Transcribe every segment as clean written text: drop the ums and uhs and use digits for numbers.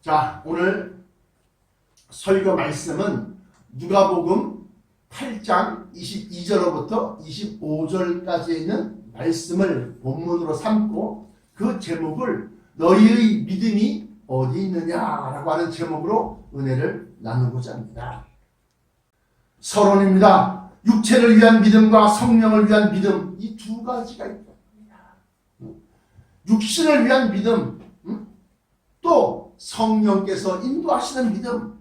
자, 오늘 설교 말씀은 누가복음 8장 22절로부터 25절까지 있는 말씀을 본문으로 삼고 그 제목을 너희의 믿음이 어디 있느냐라고 하는 제목으로 은혜를 나누고자 합니다. 서론입니다. 육체를 위한 믿음과 성령을 위한 믿음, 이 두 가지가 있다. 육신을 위한 믿음, 또 성령께서 인도하시는 믿음.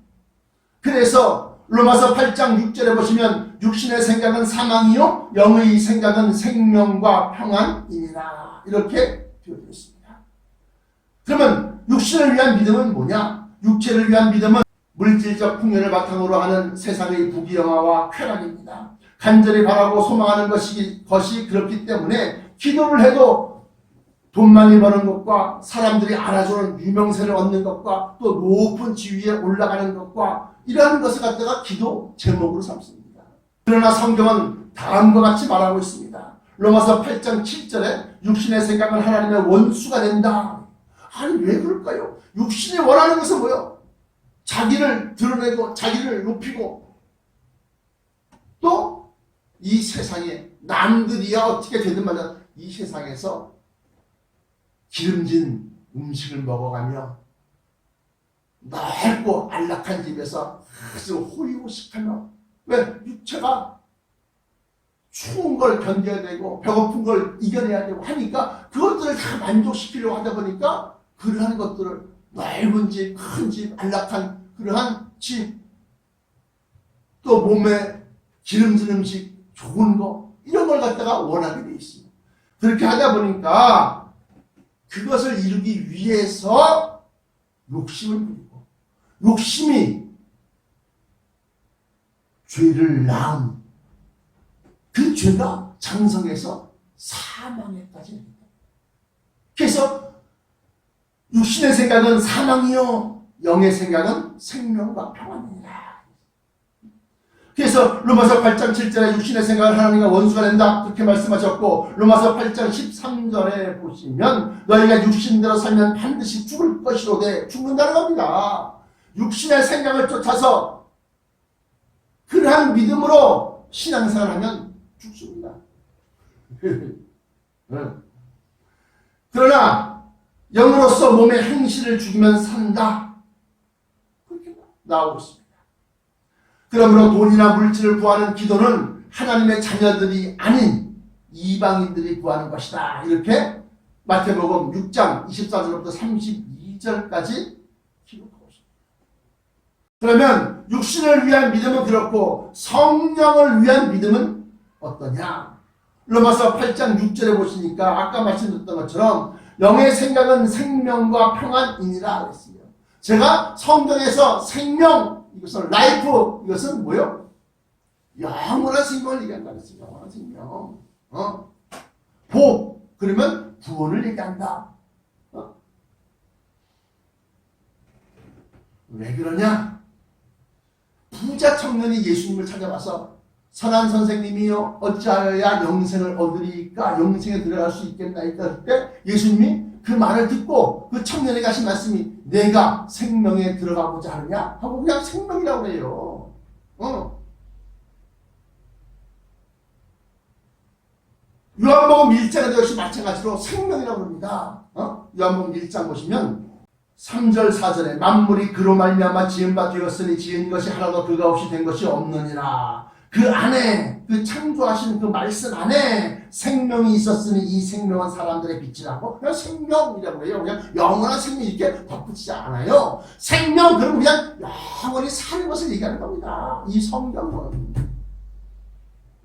그래서 로마서 8장 6절에 보시면 육신의 생각은 사망이요 영의 생각은 생명과 평안이니라, 이렇게 되어져 있습니다. 그러면 육신을 위한 믿음은 뭐냐? 육체를 위한 믿음은 물질적 풍요를 바탕으로 하는 세상의 부귀영화와 쾌락입니다. 간절히 바라고 소망하는 것이 그렇기 때문에 기도를 해도 돈 많이 버는 것과 사람들이 알아주는 유명세를 얻는 것과 또 높은 지위에 올라가는 것과 이러한 것을 갖다가 기도 제목으로 삼습니다. 그러나 성경은 다음과 같이 말하고 있습니다. 로마서 8장 7절에 육신의 생각은 하나님의 원수가 된다. 아니 왜 그럴까요? 육신이 원하는 것은 뭐예요? 자기를 드러내고 자기를 높이고 또 이 세상에 남들이야 어떻게 되든 말이야 이 세상에서 기름진 음식을 먹어가며 넓고 안락한 집에서 아주 호의호식하며, 왜? 육체가 추운 걸 견뎌야 되고 배고픈 걸 이겨내야 되고 하니까 그것들을 다 만족시키려고 하다 보니까 그러한 것들을 넓은 집, 큰 집, 안락한 그러한 집, 또 몸에 기름진 음식, 좋은 거 이런 걸 갖다가 원하게 돼 있습니다. 그렇게 하다 보니까 그것을 이루기 위해서 욕심을 부리고, 욕심이 죄를 낳은 그 죄가 장성해서 사망에까지 이릅니다. 그래서 육신의 생각은 사망이요 영의 생각은 생명과 평안이니라. 그래서 로마서 8장 7절에 육신의 생각은 하나님과 원수가 된다, 그렇게 말씀하셨고, 로마서 8장 13절에 보시면 너희가 육신대로 살면 반드시 죽을 것이로되, 죽는다는 겁니다. 육신의 생각을 쫓아서 그러한 믿음으로 신앙생활을 하면 죽습니다. 그러나 영으로서 몸의 행실을 죽이면 산다, 그렇게 나오고 있습니다. 그러므로 돈이나 물질을 구하는 기도는 하나님의 자녀들이 아닌 이방인들이 구하는 것이다, 이렇게 마태복음 6장 24절부터 32절까지 기록하고 있습니다. 그러면 육신을 위한 믿음은 그렇고 성령을 위한 믿음은 어떠냐? 로마서 8장 6절에 보시니까 아까 말씀드렸던 것처럼 영의 생각은 생명과 평안이니라 그랬습니다. 제가 성경에서 생명, 이것은 라이프, 이것은 뭐요? 영원한 생명을 얘기한다 그랬어요. 영원한 생명. 복, 그러면 구원을 얘기한다. 왜 그러냐? 부자 청년이 예수님을 찾아와서 선한 선생님이요 어찌하여야 영생을 얻으리까, 영생에 들어갈 수 있겠나이까, 그때 예수님이 그 말을 듣고 그 청년에게 하신 말씀이 내가 생명에 들어가고자 하느냐 하고 그냥 생명이라고 해요. 요한복음 1장에도 역시 마찬가지로 생명이라고 합니다. 요한복음 1장 보시면 3절 4절에 만물이 그로 말미암아 지은 바 되었으니 지은 것이 하나도 그가 없이 된 것이 없느니라. 그 안에, 그 창조하신 그 말씀 안에 생명이 있었으니 이 생명은 사람들의 빛이라고. 그냥 생명이라고 해요. 그냥 영원한 생명 이렇게 덧붙이지 않아요. 생명, 그러면 그냥 영원히 사는 것을 얘기하는 겁니다. 이 성경은.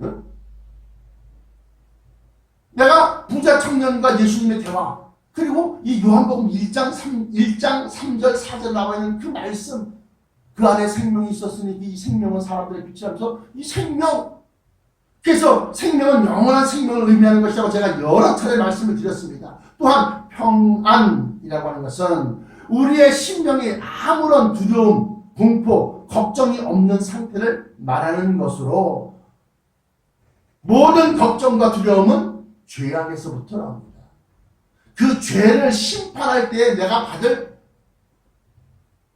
응? 내가 부자 청년과 예수님의 대화, 그리고 이 요한복음 1장 3절 4절 나와 있는 그 말씀, 그 안에 생명이 있었으니 이 생명은 사람들의 빛이라면서 이 생명, 그래서 생명은 영원한 생명을 의미하는 것이라고 제가 여러 차례 말씀을 드렸습니다. 또한 평안이라고 하는 것은 우리의 심령에 아무런 두려움, 공포, 걱정이 없는 상태를 말하는 것으로, 모든 걱정과 두려움은 죄악에서부터 나옵니다. 그 죄를 심판할 때에 내가 받을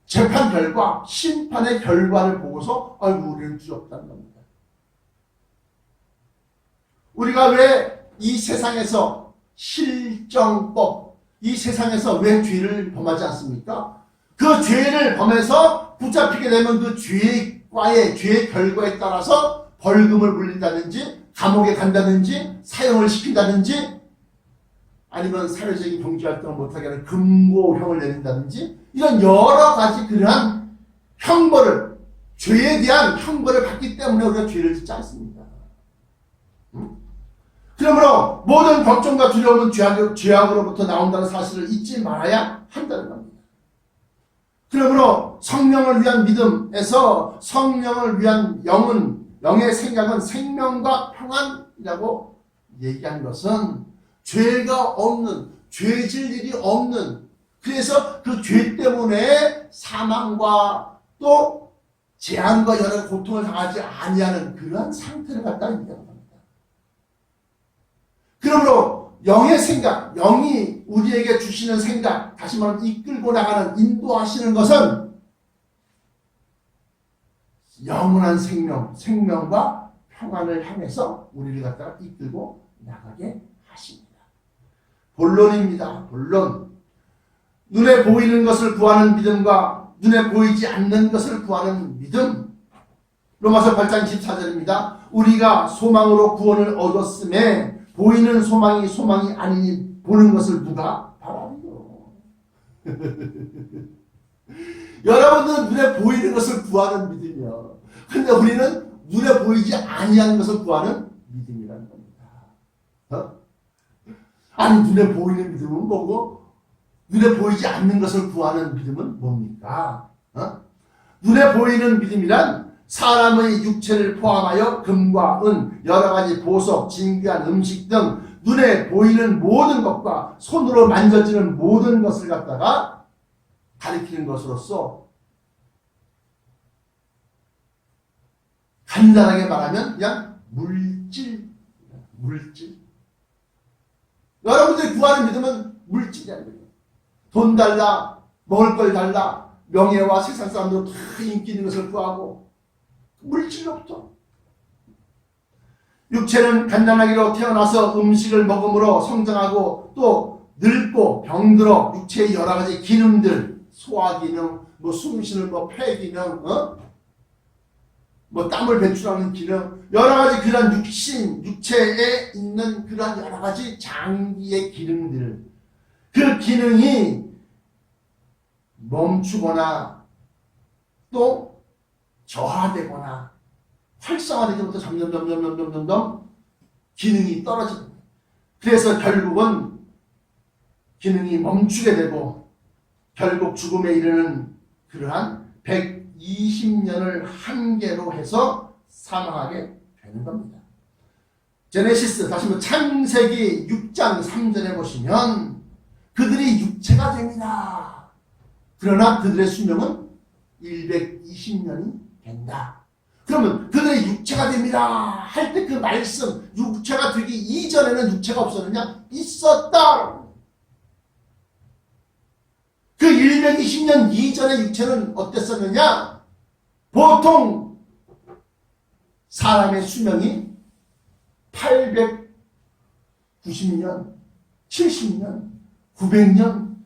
재판 결과, 심판의 결과를 보고서 아이고 우리는 죄 없다는 겁니다. 우리가 왜 이 세상에서 실정법, 이 세상에서 왜 죄를 범하지 않습니까? 그 죄를 범해서 붙잡히게 되면 그 죄의 결과에 따라서 벌금을 물린다든지 감옥에 간다든지 사형을 시킨다든지 아니면 사회적인 경제활동을 못하게 하는 금고형을 내린다든지 이런 여러 가지 그러한 형벌을, 죄에 대한 형벌을 받기 때문에 우리가 죄를 짓지 않습니다. 그러므로 모든 걱정과 두려움은 죄악으로부터 나온다는 사실을 잊지 말아야 한다는 겁니다. 그러므로 성령을 위한 믿음에서 성령을 위한 영의 생각은 생명과 평안이라고 얘기한 것은 죄가 없는, 죄질 일이 없는, 그래서 그 죄 때문에 사망과 또 재앙과 여러 고통을 당하지 아니하는 그러한 상태를 갖다 얘기하는 겁니다. 그러므로 영의 생각, 영이 우리에게 주시는 생각, 다시 말하면 이끌고 나가는, 인도하시는 것은 영원한 생명과 평안을 향해서 우리를 갖다가 이끌고 나가게 하십니다. 본론입니다. 본론. 눈에 보이는 것을 구하는 믿음과 눈에 보이지 않는 것을 구하는 믿음. 로마서 8장 14절입니다. 우리가 소망으로 구원을 얻었음에 보이는 소망이 아니니 보는 것을 누가 바라리요. 여러분들은 눈에 보이는 것을 구하는 믿음이요. 근데 우리는 눈에 보이지 아니하는 것을 구하는 믿음이라는 겁니다. 아니 눈에 보이는 믿음은 뭐고 눈에 보이지 않는 것을 구하는 믿음은 뭡니까? 눈에 보이는 믿음이란 사람의 육체를 포함하여 금과 은, 여러 가지 보석, 진귀한 음식 등 눈에 보이는 모든 것과 손으로 만져지는 모든 것을 갖다가 가리키는 것으로서 간단하게 말하면 그냥 물질. 여러분들이 구하는 믿음은 물질이 아니에요. 돈 달라, 먹을 걸 달라, 명예와 세상 사람들 다 인기 있는 것을 구하고 물질로부터. 육체는 간단하기로 태어나서 음식을 먹음으로 성장하고 또 늙고 병들어 육체의 여러 가지 기능들, 소화 기능, 숨 쉬는 폐 기능, 땀을 배출하는 기능, 여러 가지 그런 육체에 있는 그런 여러 가지 장기의 기능들, 그 기능이 멈추거나 또 저하되거나 활성화되지 못해 점점 기능이 떨어집니다. 그래서 결국은 기능이 멈추게 되고 결국 죽음에 이르는 그러한 120년을 한계로 해서 사망하게 되는 겁니다. 제네시스, 다시 한번 창세기 6장 3절에 보시면 그들이 육체가 됩니다. 그러나 그들의 수명은 120년이 된다. 그러면 그들의 육체가 됩니다 할 때 그 말씀, 육체가 되기 이전에는 육체가 없었느냐? 있었다. 그 120년 이전의 육체는 어땠었느냐? 보통 사람의 수명이 890년, 70년, 900년,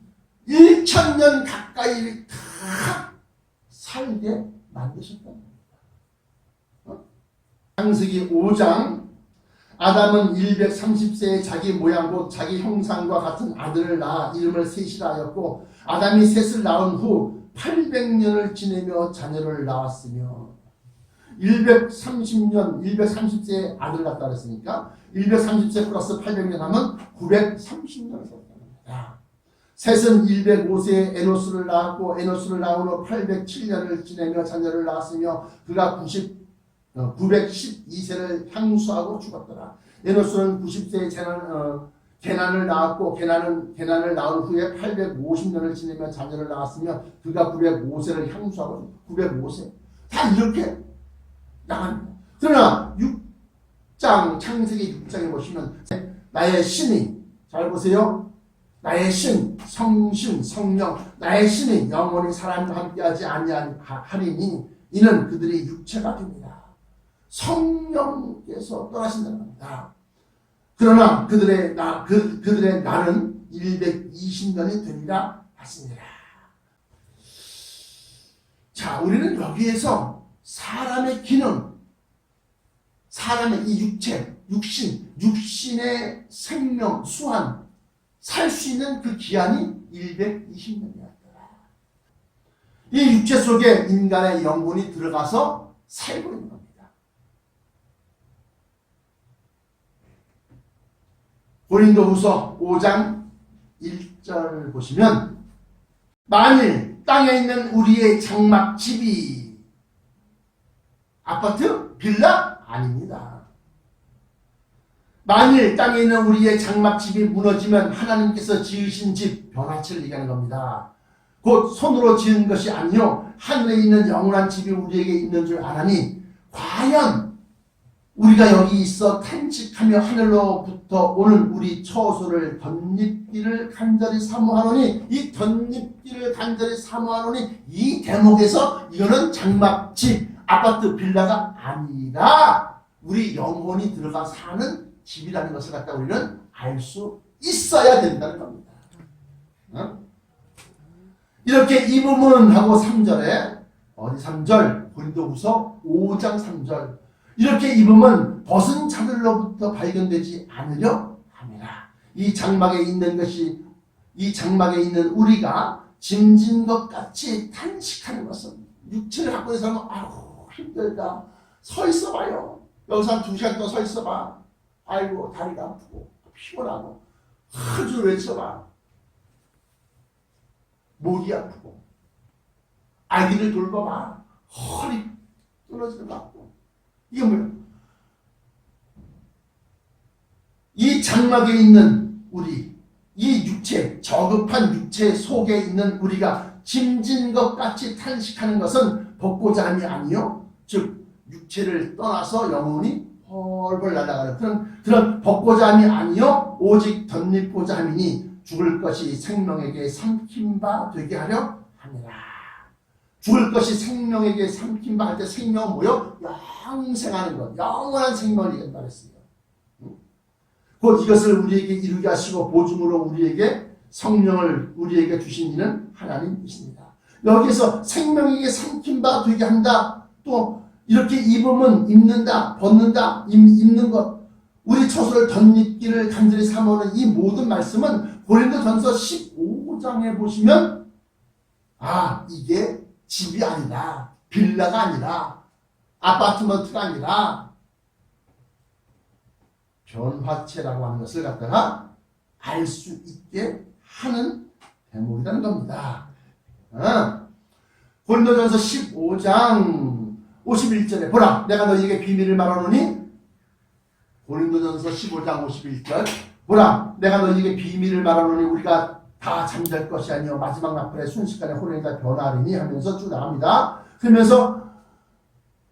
1000년 가까이 다 살게 만드셨단 말입니다. 창세기 5장, 아담은 130세에 자기 모양 곧 자기 형상과 같은 아들을 낳아 이름을 셋이라 하였고 아담이 셋을 낳은 후 800년을 지내며 자녀를 낳았으며 130세에 아들을 낳았다 그랬으니까 130세 플러스 800년 하면 930년을 살았다. 셋은 105세에 에노스를 낳았고 에노스를 낳은 후 807년을 지내며 자녀를 낳았으며 그가 912세를 향수하고 죽었더라. 에노스는 90세에 게난을 낳았고 게난을 낳은 후에 850년을 지내며 자녀를 낳았으며 그가 905세를 향수하고 905세 다 이렇게 나갑니다. 그러나 6장 창세기 6장에 보시면 나의 신이 잘 보세요. 나의 신, 성신, 성령, 나의 신이 영원히 사람과 함께하지 아니하리니 이는 그들이 육체가 됩니다. 성령께서 떠나신다는 겁니다. 그러나 그들의 나는 120년이 되리라 하시니라. 자, 우리는 여기에서 사람의 기능, 사람의 이 육체, 육신의 생명, 수한, 살 수 있는 그 기한이 120년이었더라. 이 육체 속에 인간의 영혼이 들어가서 살고 있는 겁니다. 고린도후서 5장 1절 보시면 만일 땅에 있는 우리의 장막집이 아파트? 빌라? 아닙니다. 만일 땅에 있는 우리의 장막집이 무너지면 하나님께서 지으신 집 변화체를 얘기하는 겁니다. 곧 손으로 지은 것이 아니요 하늘에 있는 영원한 집이 우리에게 있는 줄 아나니 과연 우리가 여기 있어 탄식하며 하늘로부터 오는 우리 처소를 덧입기를 간절히 사모하노니 이 덧입기를 간절히 사모하노니 이 대목에서 이거는 장막집, 아파트, 빌라가 아니라 우리 영혼이 들어가 사는 집이라는 것을 갖다 우리는 알 수 있어야 된다는 겁니다. 이렇게 이 부분하고 3절에 어디 3절 고린도후서 5장 3절 이렇게 입으면 벗은 자들로부터 발견되지 않으려 함이라. 이 장막에 있는 우리가 짐진 것 같이 탄식하는 것은 육체를 갖고 있는 사람은 아이고 힘들다. 서 있어봐요. 여기서 한 2시간 동안 서 있어봐. 아이고 다리가 아프고 피곤하고 아주 외쳐봐. 목이 아프고 아기를 돌봐봐. 허리 끊어지는 것 같고 이게 뭐예요? 이 장막에 있는 우리, 이 육체, 저급한 육체 속에 있는 우리가 짐진 것 같이 탄식하는 것은 벗고자 함이 아니요 즉 육체를 떠나서 영혼이 펄펄 날아가는 그런 벗고자 함이 아니요 오직 덧입고자 함이니 죽을 것이 생명에게 삼킨 바 되게 하려 함이라. 죽을 것이 생명에게 삼킨 바 할 때 생명은 뭐요? 영생하는 것, 영원한 생명을 얘기한다 그랬어요. 곧 이것을 우리에게 이루게 하시고 보증으로 우리에게 성령을 우리에게 주신 이는 하나님이십니다. 여기서 생명에게 삼킨 바 되게 한다. 또 이렇게 입으면 입는다, 벗는다, 입는 것. 우리 처소를 덧입기를 간절히 사모하는 이 모든 말씀은 고린도전서 15장에 보시면 이게 집이 아니라 빌라가 아니라 아파트먼트가 아니라 변화체라고 하는 것을 갖다가 알 수 있게 하는 대목이라는 겁니다. 고린도전서 15장 51절에 보라 내가 너희에게 비밀을 말하노니 고린도전서 15장 51절 보라 내가 너희에게 비밀을 말하노니 우리가 다 잠잘 것이 아니요 마지막 나팔에 순식간에 혼연이 다 변화하리니 하면서 쭉 나갑니다. 그러면서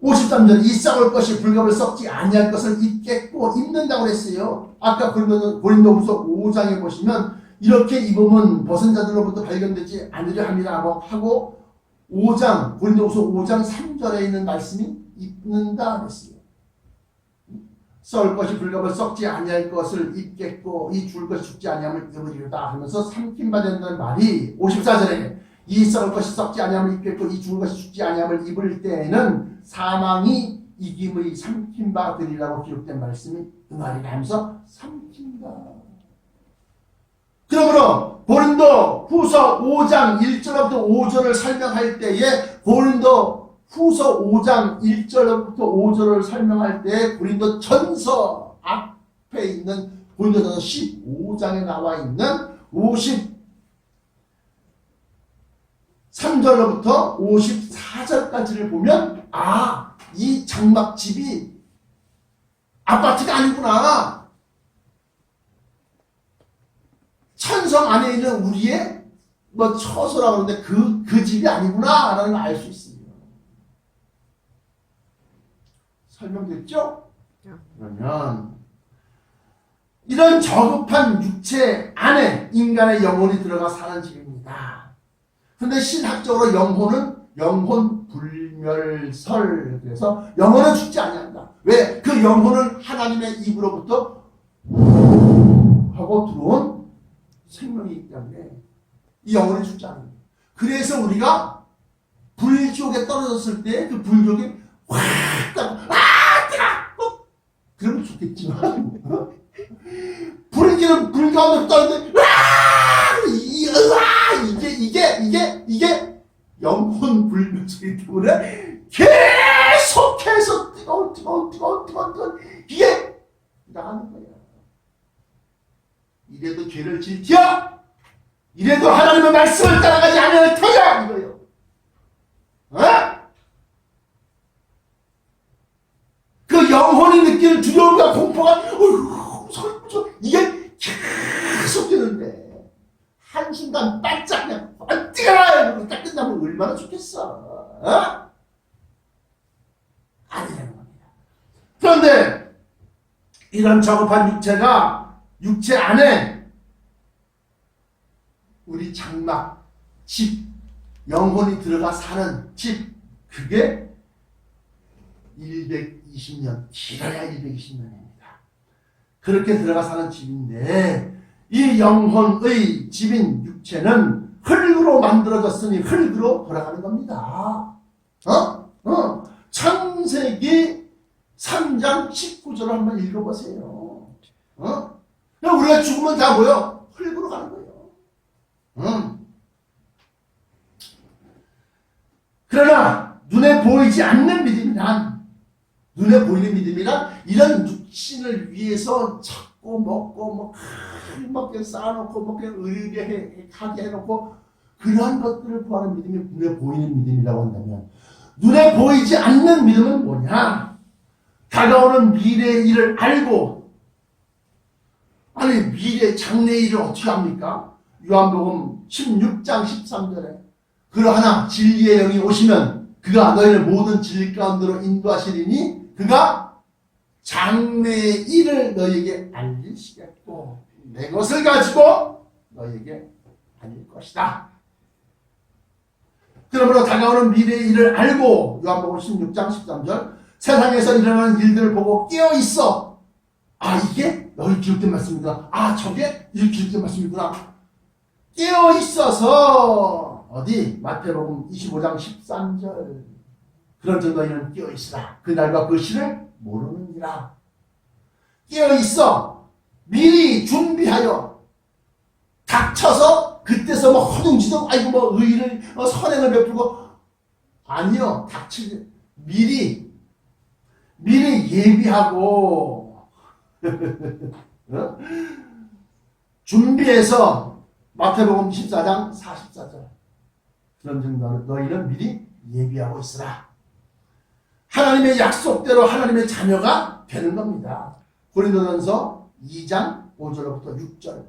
53절 이 썩을 것이 불갑을 썩지 아니할 것을 입겠고 입는다고 했어요. 아까 고린도후서 5장에 보시면 이렇게 입으면 벗은 자들로부터 발견되지 않으려 함이라고 하고 5장 고린도후서 5장 3절에 있는 말씀이 입는다 했어요. 썩을 것이 불갑을 썩지 아니할 것을 입겠고 이 죽을 것이 죽지 아니함을 입으리로다 하면서 삼킨 바 된다는 말이 54절에 이 썩을 것이 썩지 아니함을 입겠고 이 죽을 것이 죽지 아니함을 입을 때에는 사망이 이김의 삼킨 바 되리라고 기록된 말씀이 응하리라 하면서 삼킨다. 그러므로 고린도 후서 5장 1절부터 5절을 설명할 때에 고린도 후서 5장 1절부터 5절을 설명할 때 고린도 전서 앞에 있는 고린도전서 15장에 나와 있는 53절로부터 54절까지를 보면 이 장막집이 아파트가 아니구나. 천성 안에 있는 우리의 처소라고 하는데 그 집이 아니구나 라는 걸 알 수 있습니다. 설명됐죠? 그러면 이런 저급한 육체 안에 인간의 영혼이 들어가 사는 집입니다. 그런데 신학적으로 영혼은 영혼 불멸설, 그래서 영혼은 죽지 아니한다. 왜? 그 영혼은 하나님의 입으로부터 하고 들어온 생명이기 때문에 이 영혼이 죽지 않습니다. 그래서 우리가 불지옥에 떨어졌을 때 그 불지옥이 확 뜨거! 그러면 좋겠지만 불 가운데 떨어졌는데 이게 영혼 불멸이기 때문에 계속해서 뜨거운 이게 나가는 거야. 이래도 죄를 지켜, 이래도 하나님의 말씀을 따라가지 않을 터야 이거예요. 그 영혼이 느끼는 두려움과 공포가 이게 계속 되는데 한순간 반짝 그냥 뜨거워 딱 끝나면 얼마나 좋겠어. 아니라는 겁니다. 그런데 이런 저급한 육체 안에 우리 장막, 집, 영혼이 들어가 사는 집, 그게 120년, 길어야 120년입니다. 그렇게 들어가 사는 집인데 이 영혼의 집인 육체는 흙으로 만들어졌으니 흙으로 돌아가는 겁니다. 창세기 3장 19절을 한번 읽어보세요. 우리가 죽으면 다 뭐요? 흙으로 가는 거예요. 그러나 눈에 보이지 않는 믿음이란, 눈에 보이는 믿음이란 이런 육신을 위해서 찾고 먹고 먹게 쌓아놓고 먹게 의리하게 해놓고 그러한 것들을 구하는 믿음이 눈에 보이는 믿음이라고 한다면, 눈에 보이지 않는 믿음은 뭐냐? 다가오는 미래의 일을 알고, 아니 미래 장래의 일을 어떻게 합니까? 요한복음 16장 13절에 그러하나 진리의 영이 오시면 그가 너희를 모든 진리 가운데로 인도하시리니 그가 장래의 일을 너희에게 알리시겠고 내 것을 가지고 너희에게 알릴 것이다. 그러므로 다가오는 미래의 일을 알고, 요한복음 16장 13절, 세상에서 일어나는 일들을 보고 깨어있어. 이게 너희 기록된 말씀이구나. 저게 이 기록된 말씀이구나. 깨어있어서 어디? 마태복음 25장 13절, 그런즉 너희는 깨어있으라. 그날과 그 시를 모르느니라. 깨어있어. 미리 준비하여 닥쳐서 그때서 허둥지둥 의를 선행을 베풀고, 아니요. 닥치지. 미리 예비하고 준비해서 마태복음 14장 44절, 그런즉 너희는 미리 예비하고 있으라. 하나님의 약속대로 하나님의 자녀가 되는 겁니다. 고린도전서 2장 5절부터 6절,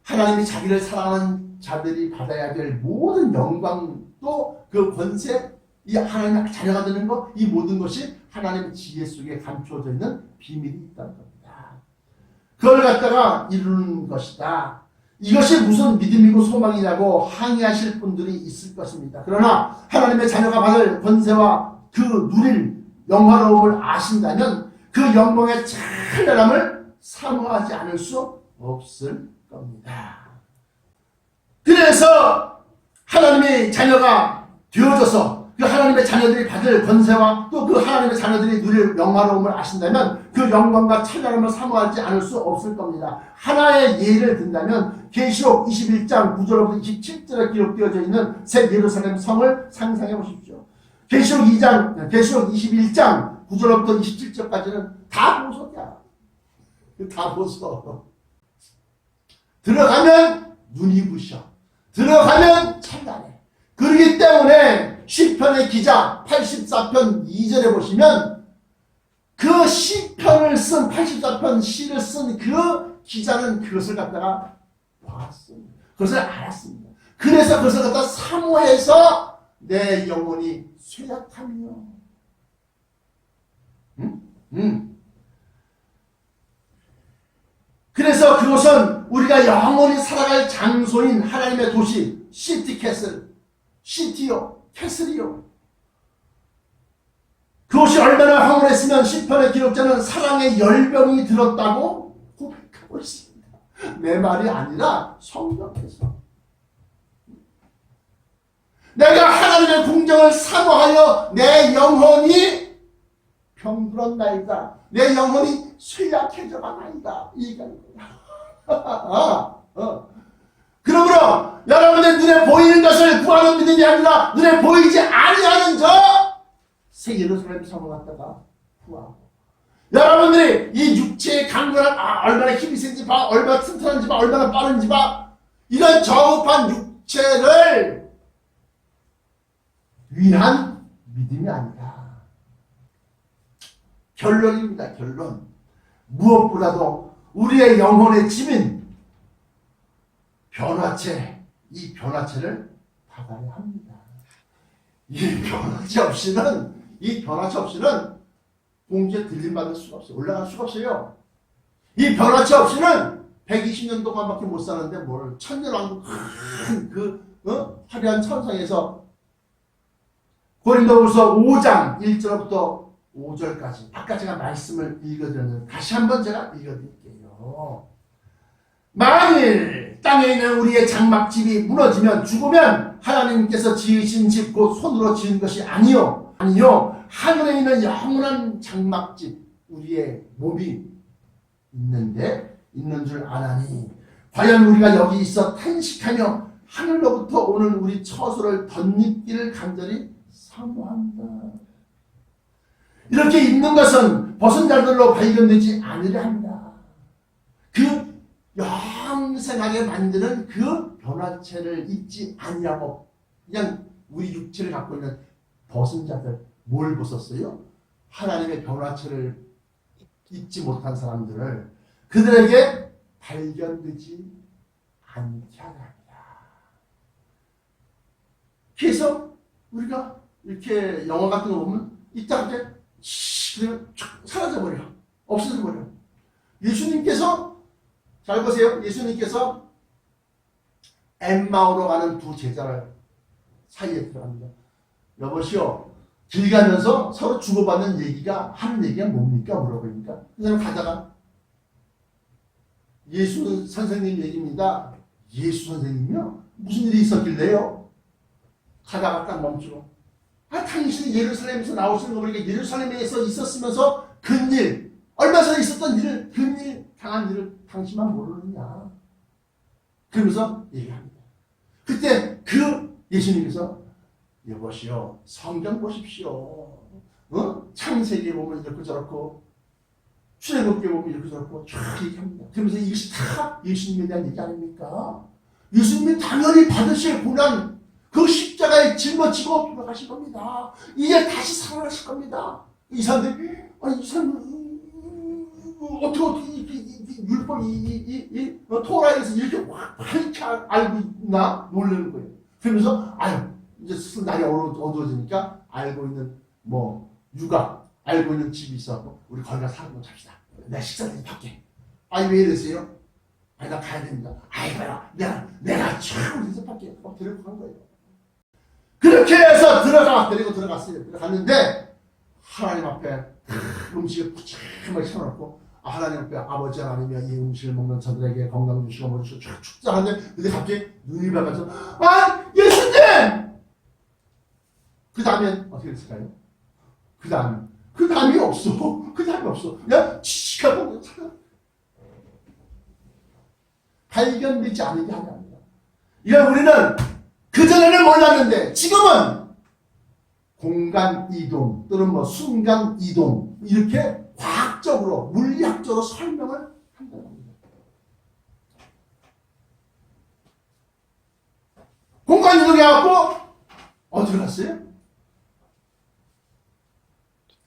하나님이 자기를 사랑하는 자들이 받아야 될 모든 영광도 그 권세, 이 하나님의 자녀가 되는 것, 이 모든 것이 하나님의 지혜 속에 감추어져 있는 비밀이 있다는 겁니다. 그걸 갖다가 이루는 것이다. 이것이 무슨 믿음이고 소망이냐고 항의하실 분들이 있을 것입니다. 그러나 하나님의 자녀가 받을 권세와 그 누릴 영화로움을 아신다면 그 영광의 찬란함을 사모하지 않을 수 없을 겁니다. 그래서 하나님의 자녀가 되어져서 그 하나님의 자녀들이 받을 권세와 또 그 하나님의 자녀들이 누릴 영화로움을 아신다면 그 영광과 찬란함을 사모하지 않을 수 없을 겁니다. 하나의 예를 든다면 계시록 21장 9절부터 27절에 기록되어져 있는 새 예루살렘 성을 상상해 보십시오. 계시록 21장 9절부터 27절까지는 다 보석이야. 다 보석. 들어가면 눈이 부셔. 들어가면 찬란해. 그렇기 때문에 시편의 기자 84편 2절에 보시면 그 시편을 쓴 84편 시를 쓴 그 기자는 그것을 갖다가 봤습니다. 그것을 알았습니다. 그래서 그것을 갖다가 사모해서 내 영혼이 쇠약하며 그래서 그곳은 우리가 영원히 살아갈 장소인 하나님의 도시, 시티 캐슬, 시티요, 캐슬이요. 그것이 얼마나 황홀했으면 시편의 기록자는 사랑의 열병이 들었다고 고백하고 있습니다. 내 말이 아니라 성경에서. 내가 하나님의 궁정을 사모하여 내 영혼이 병들었나이다. 내 영혼이 쇠약해져가나이다. 이 얘기하는 거야. 그러므로 여러분의 눈에 보이는 것을 구하는 믿음이 아니라 눈에 보이지 아니하는 새 예루살렘 성을 갖다가 구하고, 여러분들이 이 육체의 강건한 얼마나 힘이 센지 봐, 얼마나 튼튼한지 봐, 얼마나 빠른지 봐, 이런 저급한 육체를 위한 믿음이 아니다. 결론입니다. 결론. 무엇보다도 우리의 영혼의 짐인 변화체, 이 변화체를 받아야 합니다. 이 변화체 없이는 공주에 들림받을 수가 없어요. 올라갈 수가 없어요. 이 변화체 없이는 120년 동안밖에 못 사는데 뭘 천년왕국 화려한 천상에서 고린도후서 5장 1절부터 5절까지 아까 제가 말씀을 읽어드렸는데 다시 한번 제가 읽어드릴게요. 만일 땅에 있는 우리의 장막집이 무너지면 죽으면 하나님께서 지으신 집 곧 손으로 지은 것이 아니요 하늘에 있는 영원한 장막집 우리의 몸이 있는 줄 아나니 과연 우리가 여기 있어 탄식하며 하늘로부터 오는 우리 처소를 덧입기를 간절히 사모한다. 이렇게 있는 것은 벗은 자들로 발견되지 않으려 합니다. 그 영생하게 만드는 그 변화체를 잊지 않냐고. 그냥 우리 육체를 갖고 있는 벗은 자들, 뭘 벗었어요? 하나님의 변화체를 잊지 못한 사람들을 그들에게 발견되지 않게 합니다. 그래서 우리가 이렇게 영화 같은 거 보면 이따 이제 그냥 사라져버려. 없어져버려. 예수님께서 잘 보세요. 예수님께서 엠마오로 가는 두 제자를 사이에 들어갑니다. 여보시오, 길 가면서 서로 주고받는 얘기가 하는 얘기가 뭡니까? 물어보니까 그 사람 가다가 예수 선생님 얘기입니다. 예수 선생님이요? 무슨 일이 있었길래요? 가다가 딱 멈추고, 당신이 예루살렘에서 나오시는 거 보니까 예루살렘에서 있었으면서 근일, 얼마 전에 있었던 일을, 근일 당한 일을 당신만 모르느냐. 그러면서 얘기합니다. 그때 예수님께서 여보시오, 성경 보십시오. 창세기에 보면 이렇게 저렇고 출애굽기에 보면 이렇게 저렇고 쫙 얘기합니다. 그러면서 이것이 다 예수님에 대한 얘기 아닙니까? 예수님이 당연히 받으실 고난, 그 십자가에 짊어지고 돌아가실 겁니다. 이제 다시 살아나실 겁니다. 이 사람들이 이 사람 어떻게 율법 토라에서 이렇게 확 알고 있나 놀라는 거예요. 그러면서 이제 슬슬 날이 어두워지니까 알고 있는 육아 알고 있는 집이 있어. 우리 거기 가서 사는 거 잡시다. 내 식사를 밖에. 왜 이러세요? 나 가야 됩니다. 봐라. 내가 참 그래서 밖에 데리고 간 거예요. 그렇게 해서 데리고 들어갔어요. 들어갔는데 하나님 앞에 음식을 푸짐하게 쳐놓고 하나님 앞에 아버지 하나님이 이 음식을 먹는 저들에게 건강 주시고 뭐 주시고 쫙 축사하는데 근데 갑자기 눈이 밝아서 예수님! 그 다음엔 어떻게 됐을까요? 그 다음이 없어. 그 다음이 없어. 그냥 치식하고 발견되지 않게 하려 합니다. 이런 우리는 그전에는 몰랐는데 지금은 공간 이동 또는 순간 이동 이렇게 과학적으로 물리학적으로 설명을 한다고 합니다. 공간 이동해갖고 어디로 갔어요?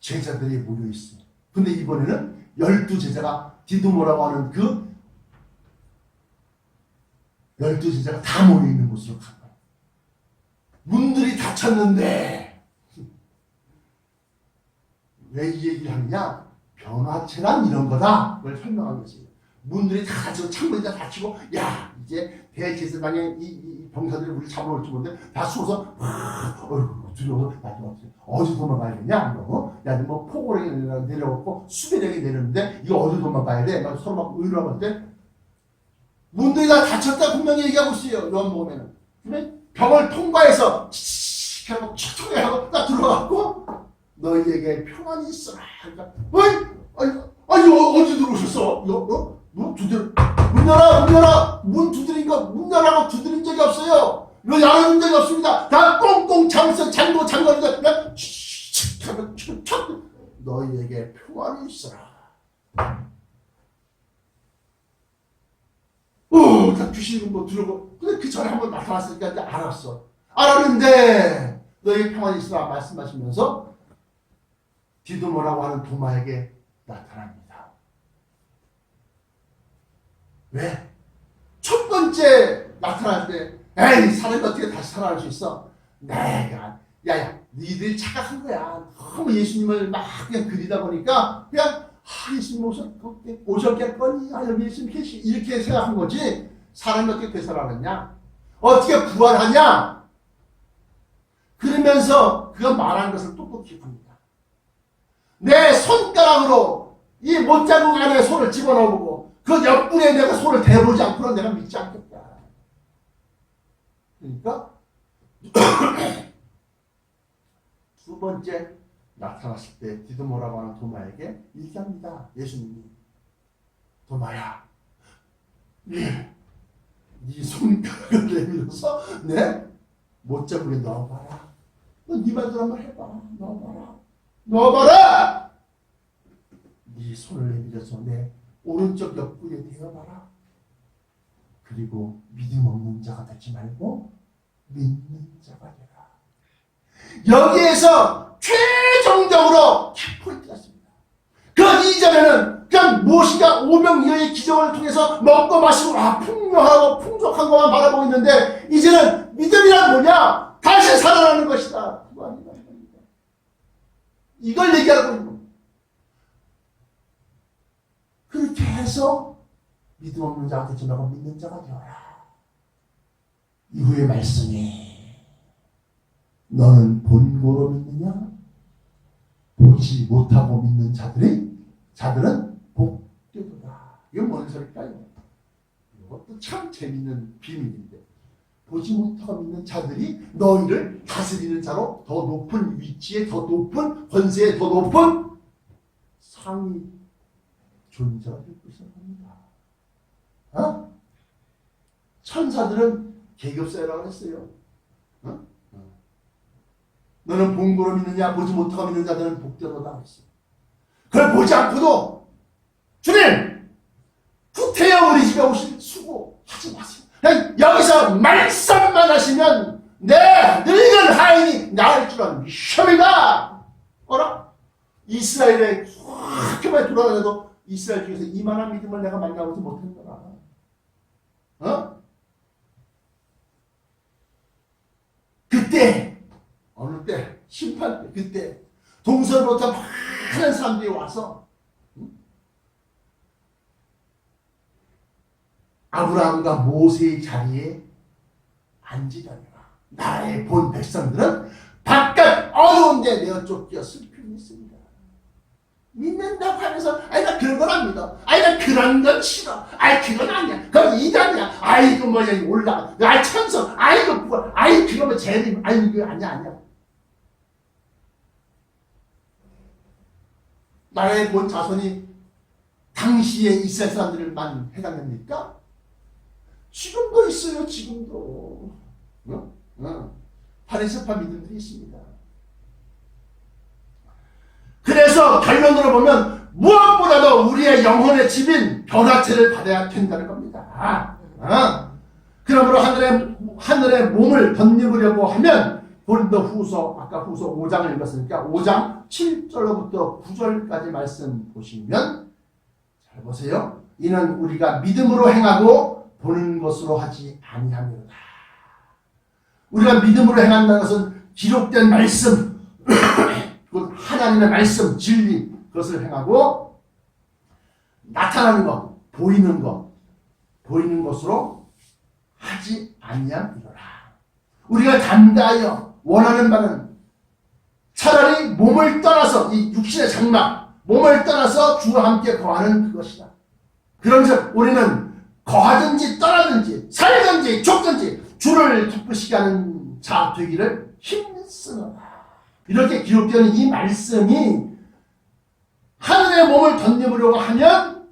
제자들이 모여있어요. 근데 이번에는 12제자가 디두모라고 하는 그 12제자가 다 모여있는 곳으로 간 거예요. 문들이 닫혔는데 왜 이 얘기를 하느냐? 변화체란 이런 거다. 그걸 설명한 것이에요. 문들이 다 닫히고 창문이 다 닫히고 야 이제 대제사장의 이 병사들이 우리 잡으러 올지 모르는데 다 숨어서 두려워 어디 도망가야겠냐 너? 야 뭐 포고령이 내려오고 수배령이 내렸는데 이거 어디 도망가야 돼? 막 서로 막 의논하고 때 문들이 다 닫혔다 분명히 얘기하고 있어요. 요한복음에는. 근데 병을 통과해서 하고 척척 하고 딱 들어가고 너희에게 평안이 있어라. 그러니까 아니 어디 들어오셨어? 이거 문 두드려 문 열어 문 두드리니까 문 열라고 두드린 적이 없어요. 이거 열어준 적이 없습니다. 다 꽁꽁 잠궈는데 그냥 척 너희에게 평안이 있어라. 다 귀신이 뭐 들어오고 근데 그 전에 한번 나타났으니까 이제 알았는데 너희에게 평안이 있으라 말씀하시면서 디도모라고 하는 도마에게 나타납니다. 왜? 첫 번째 나타날 때 에이 사람이 어떻게 다시 살아날 수 있어? 내가 야야 니들이 착각한 거야. 너무 예수님을 막 그냥 그리다 보니까 그냥 예수님 오셨겠거니 여기 예수님 계시 이렇게 생각한 거지. 사람이 어떻게 되살아났냐? 어떻게 부활하냐? 그러면서 그가 말한 것을 똑똑히 봅니다. 내 손가락으로 이 못자국 안에 손을 집어넣어보고 그 옆구리에 내가 손을 대보지 않고는 내가 믿지 않겠다. 그러니까 두 번째 나타났을 때 디도모라고 하는 도마에게 얘기합니다. 예수님이 도마야 네 손가락을 내밀어서 내 못자국에 넣어봐라. 너 네 말대로 한번 해봐. 넣어봐라. 네 손을 내밀어서 내 오른쪽 옆구리에 대어봐라. 그리고 믿음 없는 자가 되지 말고 믿는 자가 되라. 여기에서 최종적으로 키포인트였습니다. 그 이전에는 그냥 무엇인가 오병이어의 기적을 통해서 먹고 마시고 풍요하고 풍족한 것만 바라보고 있는데 이제는 믿음이란 뭐냐? 다시 살아나는 것이다. 이걸 얘기하고 있는 겁니다. 그렇게 해서 믿음 없는 자가 되지 말고 믿는 자가 되어라. 이후의 말씀이 너는 본고로 믿느냐? 보지 못하고 믿는 자들은 복되도다. 이건 뭔 소리일까요? 이것도 참 재밌는 비밀인데 보지 못하고 믿는 자들이 너희를 다스리는 자로 더 높은 위치에 더 높은 권세에 더 높은 상위 존재가 될 것이라고 합니다. 천사들은 계급사회라고 했어요. 너는 본고로 믿느냐? 보지 못하고 믿는 자들은 복되도다 했어요. 그걸 보지 않고도 주님 후퇴여 우리 집에 오실 수고하지 마세요. 그냥 여기서 말씀만 하시면 내 늙은 하인이 나을 줄 아는 시험이다. 어라? 이스라엘에 그렇게 많이 돌아다녀도 이스라엘 중에서 이만한 믿음을 내가 만나보지 못했더라. 그때 어느 때 심판 때 그때 동서로부터 많은 사람들이 와서 아브라함과 모세의 자리에 앉으려니와 나의 본 백성들은 바깥 어두운 데 내어 쫓겨 슬픔이 있습니다. 믿는다고 하면서 나 그런 건 안 믿어. 나 그런 건 싫어. 그건 아니야. 그건 이단이야. 그 뭐야 올라가. 천성. 그 부활. 그거 뭐 재림. 그거 아니야. 나의 본 자손이 당시에 이스라엘 사람들만 해당됩니까? 지금도 있어요. 지금도. 파리새파 믿음들이 있습니다. 그래서 결론으로 보면 무엇보다도 우리의 영혼의 집인 변화체를 받아야 된다는 겁니다. 그러므로 하늘의 몸을 덧입으려고 하면 고린도 후서 아까 후서 5장을 읽었으니까 5장 7절로부터 9절까지 말씀 보시면 잘 보세요. 이는 우리가 믿음으로 행하고 보는 것으로 하지 아니하노라. 우리가 믿음으로 행한다는 것은 기록된 말씀 하나님의 말씀 진리 그것을 행하고 나타나는 것 보이는 것으로 하지 아니함이로라. 우리가 담대하여 원하는 바는 차라리 몸을 떠나서 이 육신의 장막, 몸을 떠나서 주와 함께 거하는 그것이다. 그런즉 우리는 거하든지 떠나든지 살든지 죽든지 주를 기쁘시게 하는 자 되기를 힘쓰노라. 이렇게 기록되어 있는 이 말씀이 하늘의 몸을 덧입으려고 하면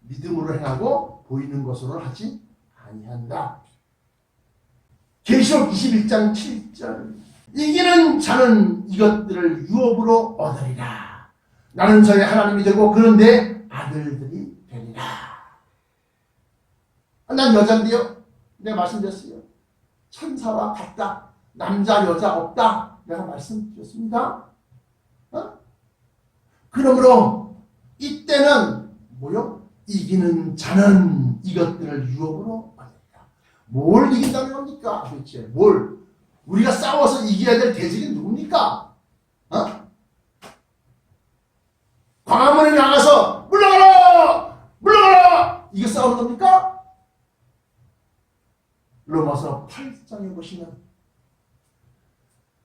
믿음으로 행하고 보이는 것으로 하지 아니한다. 계시록 21장 7절 이기는 자는 이것들을 유업으로 얻으리라. 나는 저의 하나님이 되고 그는 내 아들들이 되리라. 난 여잔데요. 내가 말씀드렸어요. 천사와 같다. 남자 여자 없다. 내가 말씀드렸습니다. 그러므로 이때는 뭐요? 이기는 자는 이것들을 유업으로 얻으리라. 뭘 이긴다는 겁니까? 도대체 뭘? 우리가 싸워서 이겨야 될 대적이 누굽니까? 광화문에 나가서 물러가라! 물러가라! 이게 싸우는 겁니까? 로마서 8장에 보시면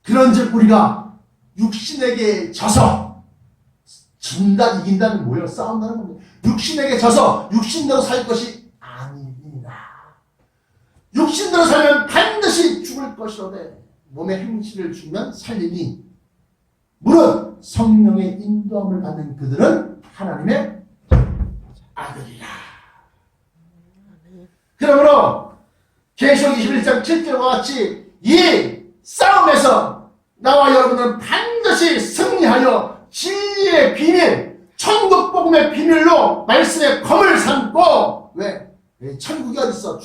그런즉 우리가 육신에게 져서 진다 이긴다는 뭐예요? 싸운다는 겁니다. 육신에게 져서 육신대로 살 것이 아니니라. 육신대로 살면 반드시 죽을 것이로되 몸의 행실을 주면 살리니 무릇 성령의 인도함을 받는 그들은 하나님의 아들이라. 그러므로 계시록 21장 7절과 같이 이 싸움에서 나와 여러분은 반드시 승리하여 진리의 비밀, 천국 복음의 비밀로 말씀의 검을 삼고 왜? 천국이 어딨어?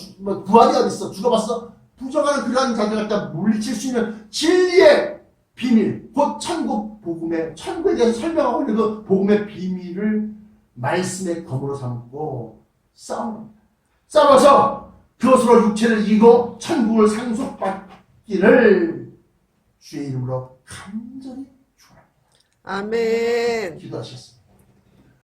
구원이 어딨어? 죽어봤어? 부정하는 그러한 자들 갖다 물리칠 수 있는 진리의 비밀, 곧 천국 복음의, 천국에 대해서 설명하고 있는 그 복음의 비밀을 말씀의 검으로 삼고 싸워서 그것으로 육체를 이기고 천국을 상속받기를 주의 이름으로 간절히 축원합니다. 아멘. 기도하셨습니다.